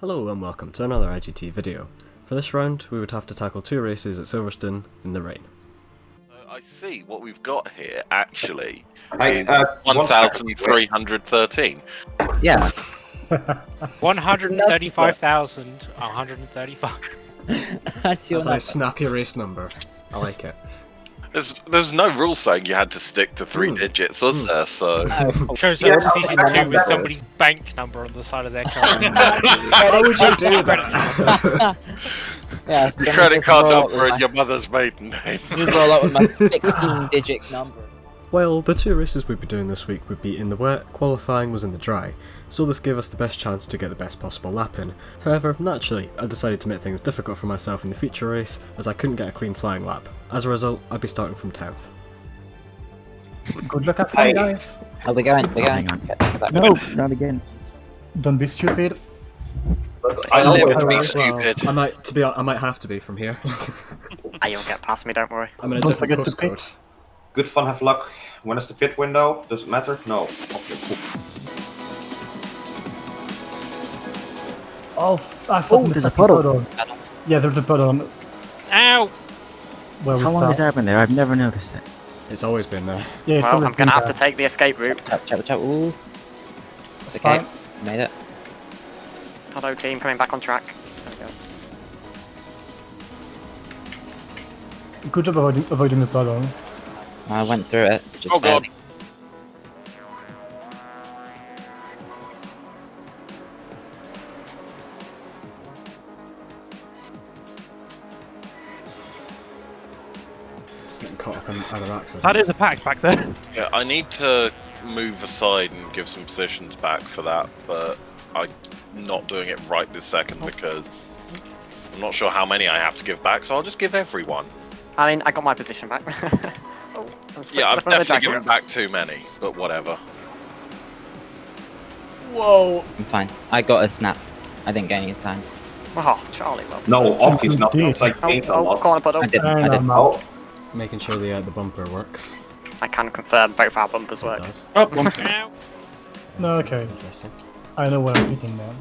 Hello and welcome to another IGT video. For this round, we would have to tackle 2 races at Silverstone in the rain. I see what we've got here, actually, Hey, is 1,313. Yeah. 135,135. That's your That's a nice snappy race number. I like it. There's no rule saying you had to stick to 3 digits, was there? So Shows up season 2 with somebody's bank number on the side of their car. Why would you do that? Yes, your credit card number and your mother's maiden name. You roll up with my 16-digit number. Well, the 2 races we'd be doing this week would be in the wet, qualifying was in the dry, so this gave us the best chance to get the best possible lap in. However, naturally, I decided to make things difficult for myself in the feature race, as I couldn't get a clean flying lap. As a result, I'd be starting from 10th. Good luck, fun, guys. Oh, we're going. No, not again. Don't be stupid. I live to be Well, stupid. I might have to be from here. You'll get past me, don't worry. I'm in a Don't different forget to postcode. pit. Good fun, have luck. When is the pit window? Does it matter? No. Okay, cool. Oh, I saw there's a puddle. Yeah, there's a puddle Ow! where we How long start. has that been there? I've never noticed it. It's always been there. Yeah, it's Well, always I'm gonna been have to there. take the escape route. Watch out. Ooh. It's It's okay. fine. Made it. Hello team, coming back on track. There we go. Good job avoiding the puddle. I went through it. Just Oh god. barely. Just getting caught up in other accidents. That is a pack back there. Yeah, I need to move aside and give some positions back for that, but I'm not doing it right this second because I'm not sure how many I have to give back, so I'll just give everyone. I mean, I got my position back. Oh, I'm stuck Yeah, to the I've front of the definitely jacket. given back too many, but whatever. Whoa! I'm fine. I got a snap. I didn't get any time. Oh, Charlie, well. No, obviously not. Indeed. It's like gains a Oh, lot. go on, puddle. I didn't. And I I'm didn't. out. Making sure the bumper works. I can confirm both our bumpers It work. does. Oh, ow. No, okay. Interesting. I know where I'm hitting now.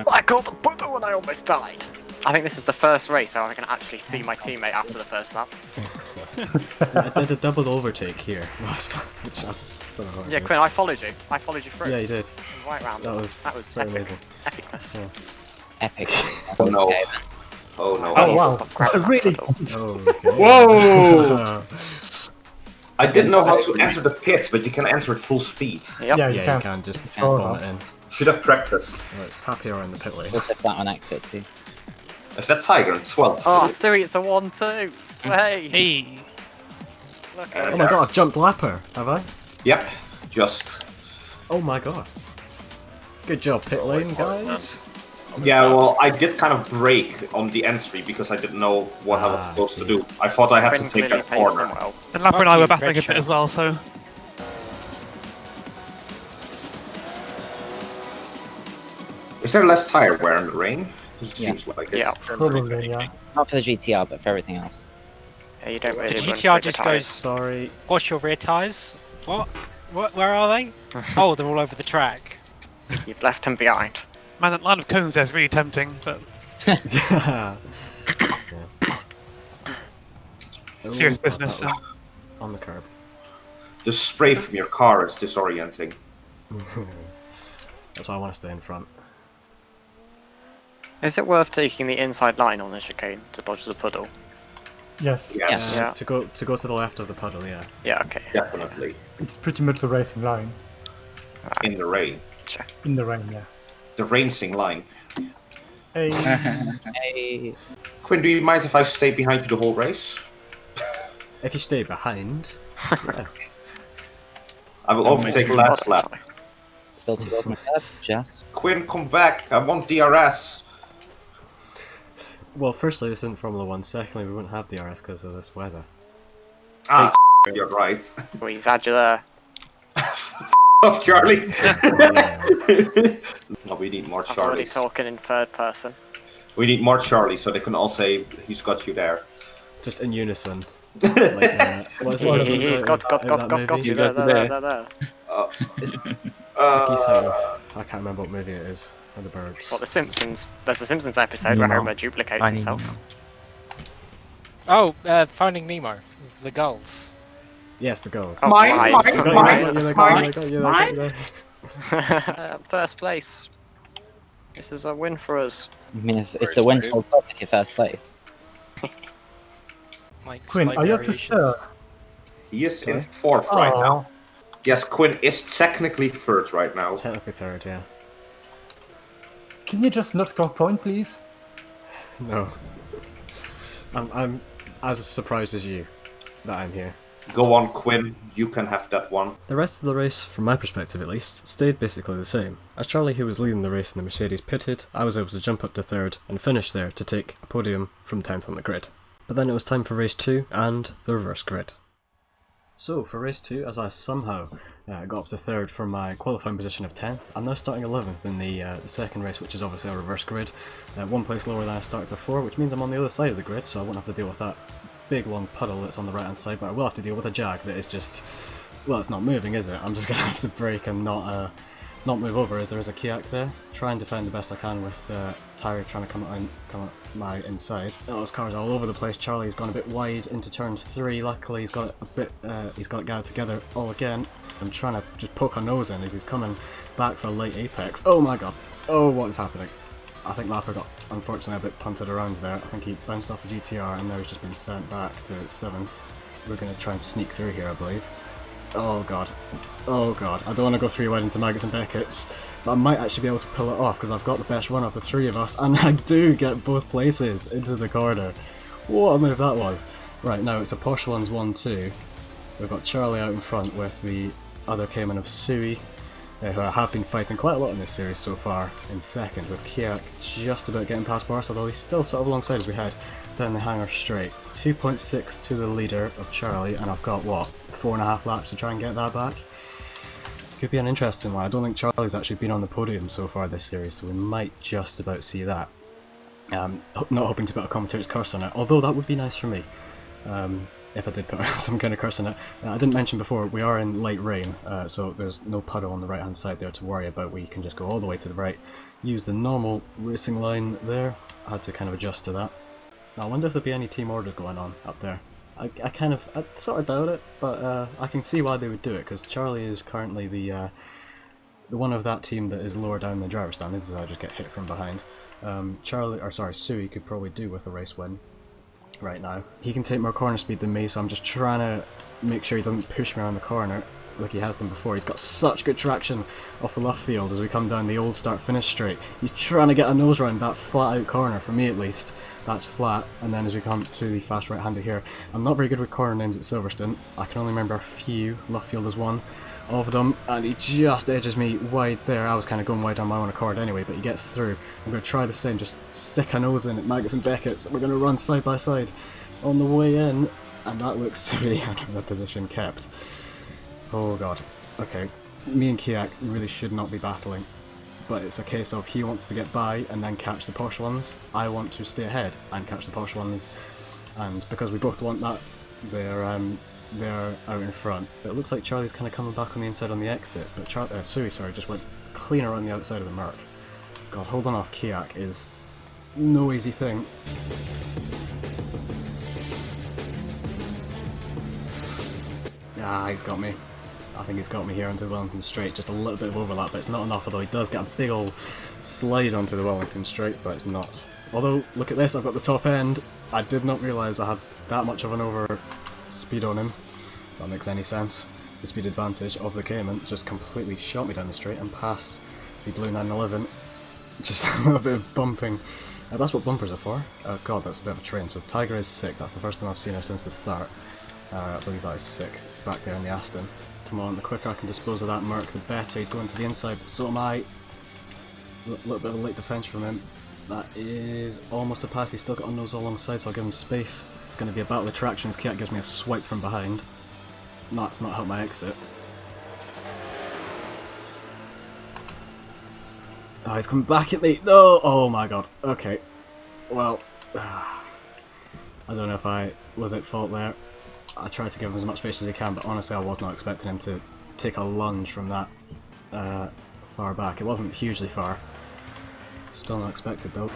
I caught the puddle and I almost died. I think this is the first race where I can actually see my teammate after the first lap. I did a double overtake here last time. Which I don't know how I Yeah, did. Quinn, I followed you. I followed you through. Yeah, you did. Right round. That was very epic. amazing. Epicness. Yeah. Epic. Oh no. Okay. Oh no. Oh, wow. Stop grabbing that Really? puddle. Oh, okay. Whoa! I didn't know how to enter the pit, but you can enter at full speed. Yep. Yeah, Yeah, you can just Oh, bomb it in. Should have practiced. Well, it's happier in the pit lane. We'll set that on exit too. Is that Tiger? 12. Oh, Siri, it's a 1-2. Hey. Hey! Look Oh at my god, I've jumped lapper, have I? Yep. Just. Oh my god. Good job, pit lane, guys. Yeah, well, I did kind of brake on the entry because I didn't know what I was Ah, I supposed to see. do. I thought I had to Quinn's take really that paced them corner. well. And Lapper and I were Red battling a bit shirt. as well, so. Is there less tire wear in the rain? It Yeah. seems like it. Yeah. Probably, yeah. Not for the GTR, but for everything else. Yeah, you don't really The run GTR through just the tyres. goes- Sorry. What's your rear tyres? What? Where are they? Oh, they're all over the track. You've left him behind. Man, that line of cones there is really tempting, but Yeah. serious Ooh, business. that was on the curb. The spray from your car is disorienting. That's why I want to stay in front. Is it worth taking the inside line on the chicane to dodge the puddle? Yes, Yes, Yeah. To go to the left of the puddle, yeah. Yeah, okay. definitely. it's pretty much the racing line. In the rain. Check. In the rain, yeah. The racing line. Hey, Hey. Quinn, do you mind if I stay behind you the whole race? If you stay behind, I will overtake the last lap. Still 2 wheels on the curb. Just. Quinn, come back! I want DRS! well, firstly, this isn't Formula 1. Secondly, we wouldn't have DRS because of this weather. Ah, you're right. Squeeze, had you there. Off, Charlie! Yeah. No, we need more I'm already Charlies. talking in third person. We need more Charlie so they can all say he's got you there. Just in unison. Like, what is it? He's got that you movie? there. Uh, The geese out of... I can't remember what movie it is. Or the birds. What, The Simpsons? There's a Simpsons episode Nemo. where Homer duplicates Finding himself. Nemo. Oh, Finding Nemo. The gulls. Yes, the gulls. Oh, Mine, right. mine, They got you, mine, they got you, mine, they got you, they got you, they got you. First place. This is a win for us. I mean, it's Very a win smooth. full stop if you're first place. Like Quinn, slight are you up to variations. third? He is in Sorry? 4th right now. Oh, Yes, Quinn is technically 3rd right now. Technically third, yeah. can you just not score a point, please? No. I'm as surprised as you that I'm here. Go on, Quinn. You can have that one. The rest of the race, from my perspective at least, stayed basically the same. As Charlie, who was leading the race in the Mercedes, pitted, I was able to jump up to 3rd and finish there to take a podium from 10th on the grid. But then it was time for race 2 and the reverse grid. So for race 2, as I somehow got up to 3rd from my qualifying position of 10th, I'm now starting 11th in the second race, which is obviously a reverse grid. 1 place lower than I started before, which means I'm on the other side of the grid, so I won't have to deal with that big long puddle that's on the right hand side, but I will have to deal with a jag that is just, well, it's not moving, is it? I'm just going to have to brake and not move over, as there is a kayak there. Try and defend the best I can with Tyre trying to come up my inside. Oh, his car's all over the place. Charlie's gone a bit wide into turn 3. Luckily, he's got it a bit. He's got it gathered together all again. I'm trying to just poke a nose in as he's coming back for a late apex. Oh my god! Oh, what is happening? I think Lapper got unfortunately a bit punted around there. I think he bounced off the GTR and now he's just been sent back to 7th. We're going to try and sneak through here, I believe. Oh god. Oh god. I don't want to go 3 wide into Maggots and Beckett's, but I might actually be able to pull it off because I've got the best run of the 3 of us and I do get both places into the corner. What a move that was. Right, now it's a Posh Ones 1-2. We've got Charlie out in front with the other Cayman of Sui, who I have been fighting quite a lot in this series so far, in 2nd, with Kiak just about getting past Boris, although he's still sort of alongside as we head down the hangar straight. 2.6 to the leader of Charlie, and I've got, what, 4.5 laps to try and get that back? Could be an interesting one. I don't think Charlie's actually been on the podium so far this series, so we might just about see that. Not hoping to put a commentator's curse on it, although that would be nice for me. If I did put some kind of curse on it. I didn't mention before, we are in light rain, so there's no puddle on the right hand side there to worry about. We can just go all the way to the right, use the normal racing line there. I had to kind of adjust to that. Now, I wonder if there'll be any team orders going on up there. I sort of doubt it, but I can see why they would do it, because Charlie is currently the one of that team that is lower down the driver's standings, so I just get hit from behind. Sui could probably do with a race win right now. He can take more corner speed than me, so I'm just trying to make sure he doesn't push me around the corner like he has done before. He's got such good traction off the left field as we come down the old start-finish straight. He's trying to get a nose round that flat-out corner, for me at least. That's flat, and then as we come to the fast right-hander here, I'm not very good with corner names at Silverstone. I can only remember a few. Left field is one of them, and he just edges me wide there. I was kind of going wide on my own accord anyway, but he gets through. I'm going to try the same, just stick a nose in at Maggots and Beckett's. We're going to run side by side on the way in, and that looks to be out of the position kept. Oh god. Okay, me and Kiak really should not be battling, but it's a case of he wants to get by and then catch the posh ones. I want to stay ahead and catch the posh ones, and because we both want that, they're out in front. It looks like Charlie's kind of coming back on the inside on the exit, but Sui just went clean around the outside of the Merc. God, holding off Kiak is no easy thing. Ah, he's got me. I think he's got me here onto the Wellington Straight. Just a little bit of overlap, but it's not enough, although he does get a big old slide onto the Wellington Straight, but it's not. Although, look at this, I've got the top end. I did not realise I had that much of an over speed on him. If that makes any sense. The speed advantage of the Cayman just completely shot me down the straight and past the blue 911. Just a little bit of bumping. That's what bumpers are for. God, that's a bit of a train. So Tiger is sick. That's the first time I've seen her since the start. I believe that is 6th, back there in the Aston. Come on, the quicker I can dispose of that Merc, the better. He's going to the inside, so am I. A little bit of a late defence from him. That is almost a pass. He's still got on those alongside, so I'll give him space. It's going to be a battle of traction as Kiat gives me a swipe from behind. That's not helped my exit. Oh, he's coming back at me. No! Oh my god. Okay. Well, I don't know if I was at fault there. I tried to give him as much space as I can, but honestly I was not expecting him to take a lunge from that far back. It wasn't hugely far. Still not expected though.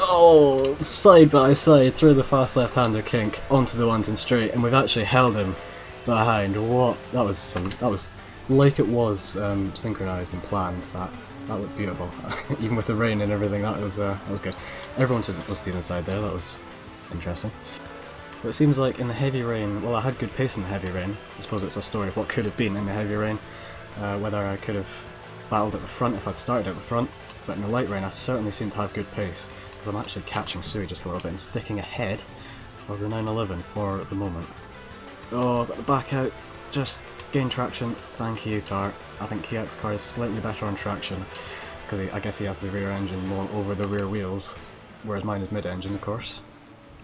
Oh, side by side through the fast left-hander kink onto the ones and straight, and we've actually held him behind. What? That was like it was synchronized and planned. That looked beautiful. Even with the rain and everything, that was good. Everyone was staying inside there. That was interesting. But it seems like in the heavy rain, well, I had good pace in the heavy rain. I suppose it's a story of what could have been in the heavy rain. Whether I could have battled at the front if I'd started at the front, but in the light rain I certainly seem to have good pace. But I'm actually catching Sui just a little bit and sticking ahead of the 911 for the moment. Oh, got the back out, just gain traction. Thank you, Tart. I think Kiak's car is slightly better on traction, because I guess he has the rear engine more over the rear wheels, whereas mine is mid-engine, of course.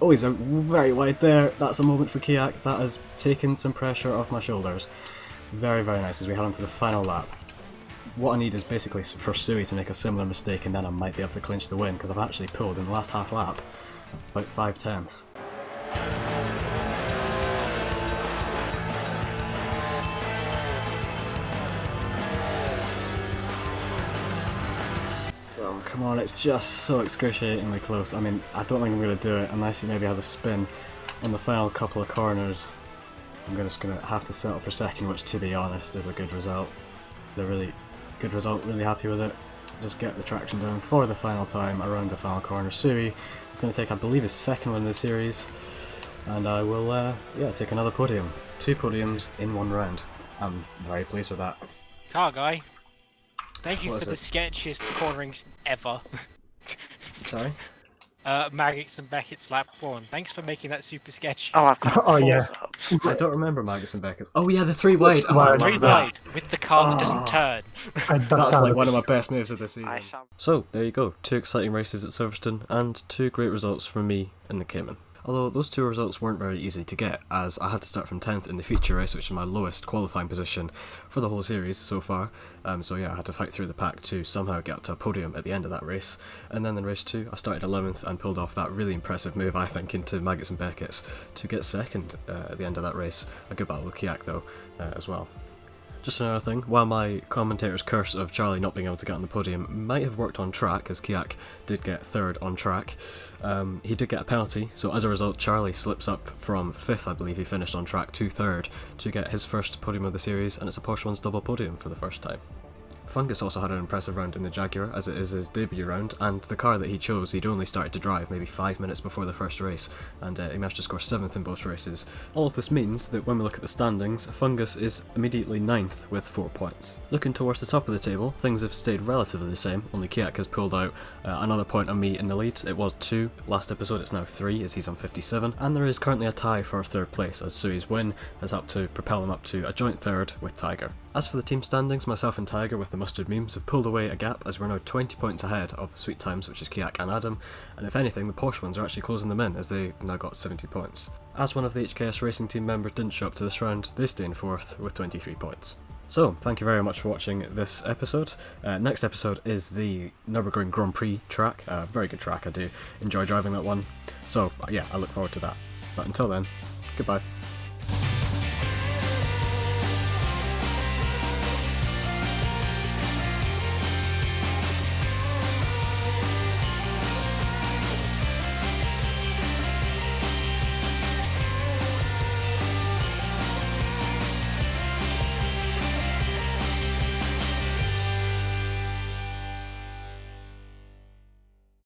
Oh, he's out very wide there. That's a moment for Kiak. That has taken some pressure off my shoulders. Very, very nice as we head on to the final lap. What I need is basically for Sui to make a similar mistake, and then I might be able to clinch the win, because I've actually pulled in the last half lap about 5/10. Oh, come on, it's just so excruciatingly close. I mean, I don't think I'm going to do it unless he maybe has a spin on the final couple of corners. I'm just going to have to settle for second, which to be honest is a good result. The really good result, really happy with it. Just get the traction down for the final time around the final corner. Sui is going to take, I believe, his second one in the series, and I will, yeah, take another podium. 2 podiums in 1 round. I'm very pleased with that. Car guy, thank you What for the is sketchiest cornerings ever. Sorry? Maggots and Beckett's lap 1. Thanks for making that super sketchy. Oh, I've got Oh, yeah. Forza up. I don't remember Magus and Beckett's. Oh yeah, the 3 wide. Oh, I Wide. love Very that. wide, with the car that doesn't turn. I ducked That's like out. one of my best moves of the season. I shall. So, there you go. 2 exciting races at Silverstone, and 2 great results from me in the Cayman. Although those 2 results weren't very easy to get, as I had to start from 10th in the feature race, which is my lowest qualifying position for the whole series so far. So yeah, I had to fight through the pack to somehow get up to a podium at the end of that race. And then in race 2, I started 11th and pulled off that really impressive move, I think, into Maggots and Beckett's to get second at the end of that race. A good battle with Kiak though, as well. Just another thing, while my commentator's curse of Charlie not being able to get on the podium might have worked on track, as Kiak did get 3rd on track, he did get a penalty, so as a result Charlie slips up from 5th, I believe he finished on track, to 3rd to get his first podium of the series, and it's a Porsche 1's double podium for the first time. Fungus also had an impressive round in the Jaguar, as it is his debut round, and the car that he chose he'd only started to drive maybe 5 minutes before the first race, and he managed to score 7th in both races. All of this means that when we look at the standings, Fungus is immediately 9th with 4 points. Looking towards the top of the table, things have stayed relatively the same, only Kiak has pulled out another point on me in the lead. It was 2 last episode, it's now 3 as he's on 57, and there is currently a tie for 3rd place, as Sui's win has helped to propel him up to a joint 3rd with Tiger. As for the team standings, myself and Tiger with the mustard memes have pulled away a gap, as we're now 20 points ahead of the Sweet Times, which is Kiak and Adam, and if anything the Porsche ones are actually closing them in, as they've now got 70 points. As one of the HKS Racing team members didn't show up to this round, they stay in 4th with 23 points. So, thank you very much for watching this episode. Next episode is the Nürburgring Grand Prix track, very good track, I do enjoy driving that one, so yeah, I look forward to that. But until then, goodbye.